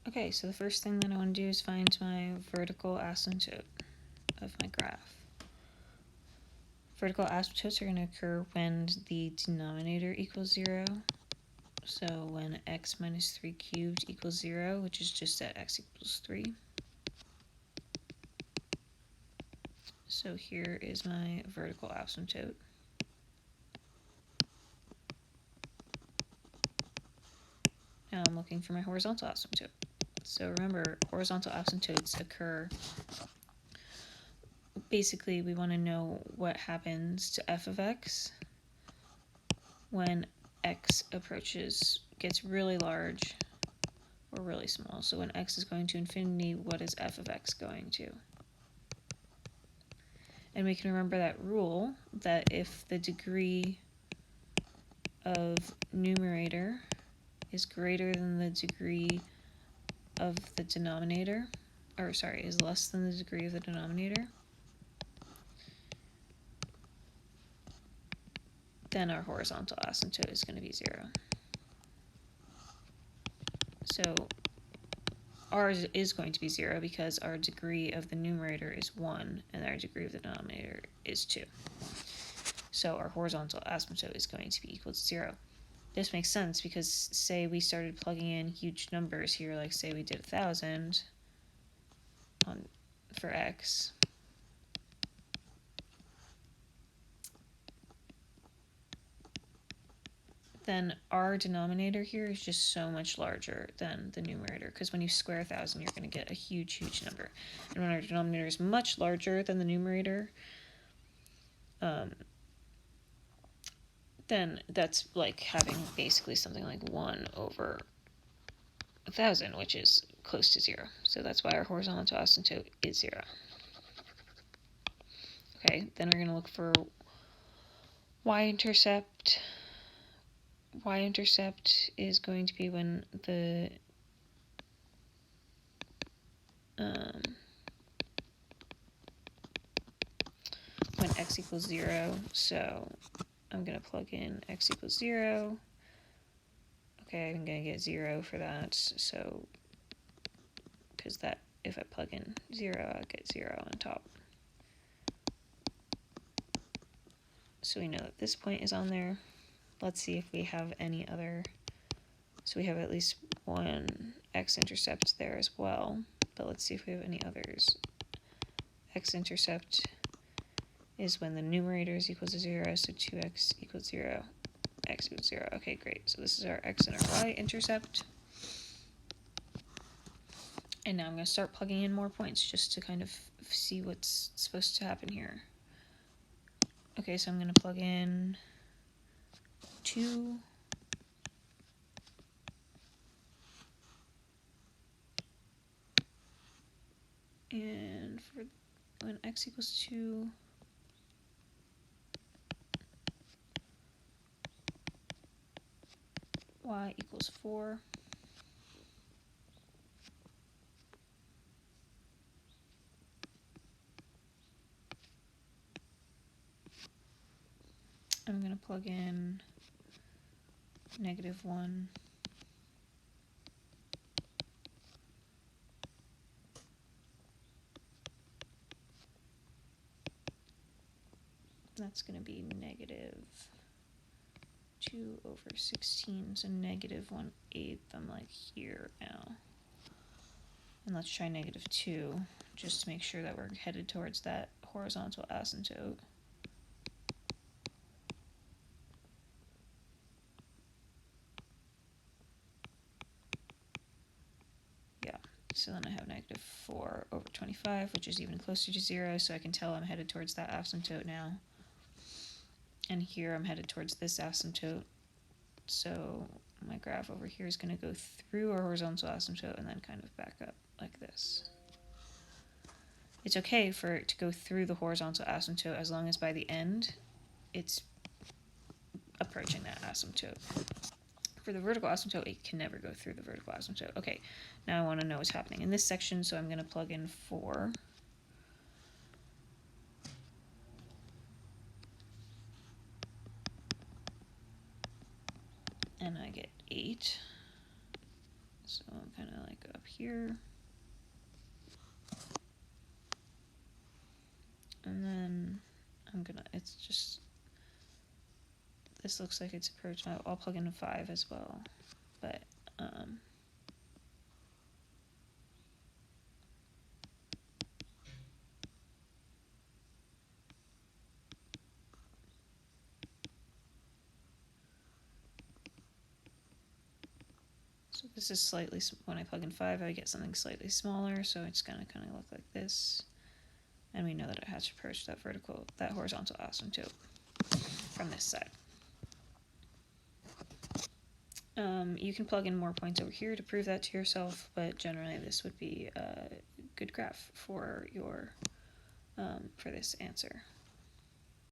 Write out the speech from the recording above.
Okay, so the first thing that I want to do is find my vertical asymptote of my graph. Vertical asymptotes are going to occur when the denominator equals 0. So when x minus 3 cubed equals 0, which is just at x equals 3. So here is my vertical asymptote. Now I'm looking for my horizontal asymptote. So remember, horizontal asymptotes occur, basically we want to know what happens to f of x when x gets really large or really small. So when x is going to infinity, what is f of x going to? And we can remember that rule that if the degree of numerator is greater than the degree of the denominator, or sorry, is less than the degree of the denominator, then our horizontal asymptote is going to be 0. So ours is going to be 0 because our degree of the numerator is 1 and our degree of the denominator is 2. So our horizontal asymptote is going to be equal to 0. This makes sense because say we started plugging in huge numbers here, like say we did 1,000 for x. Then our denominator here is just so much larger than the numerator, because when you square 1,000, you're going to get a huge, huge number. And when our denominator is much larger than the numerator, then that's like having basically something like 1 over 1,000, which is close to 0. So that's why our horizontal asymptote is 0. Okay, then we're going to look for y-intercept. Y-intercept is going to be when the when x equals 0. So I'm going to plug in x equals 0. Okay, I'm going to get 0 for that. So because that, if I plug in 0, I'll get 0 on top. So we know that this point is on there. Let's see if we have any other. So we have at least one x-intercept there as well. But let's see if we have any others. X-intercept is when the numerator is equal to 0, so 2x equals 0, x equals 0. Okay, great. So this is our x and our y-intercept. And now I'm going to start plugging in more points just to kind of see what's supposed to happen here. Okay, so I'm going to plug in 2. And for when x equals 2, y equals 4. I'm going to plug in -1. That's going to be -2 over 16, so -1/8. I'm like here now. And let's try -2, just to make sure that we're headed towards that horizontal asymptote. Yeah, so then I have -4 over 25, which is even closer to 0, so I can tell I'm headed towards that asymptote now. And here I'm headed towards this asymptote. So my graph over here is going to go through a horizontal asymptote and then kind of back up like this. It's okay for it to go through the horizontal asymptote as long as by the end it's approaching that asymptote. For the vertical asymptote, it can never go through the vertical asymptote. Okay, now I want to know what's happening in this section, so I'm going to plug in 4. And I get 8. So kind of like up here. And then it's just, this looks like it's approach. I'll plug in a 5 as well, but so this is slightly, when I plug in 5, I get something slightly smaller, so it's gonna kind of look like this. And we know that it has to approach that horizontal asymptote from this side. You can plug in more points over here to prove that to yourself, but generally this would be a good graph for your for this answer.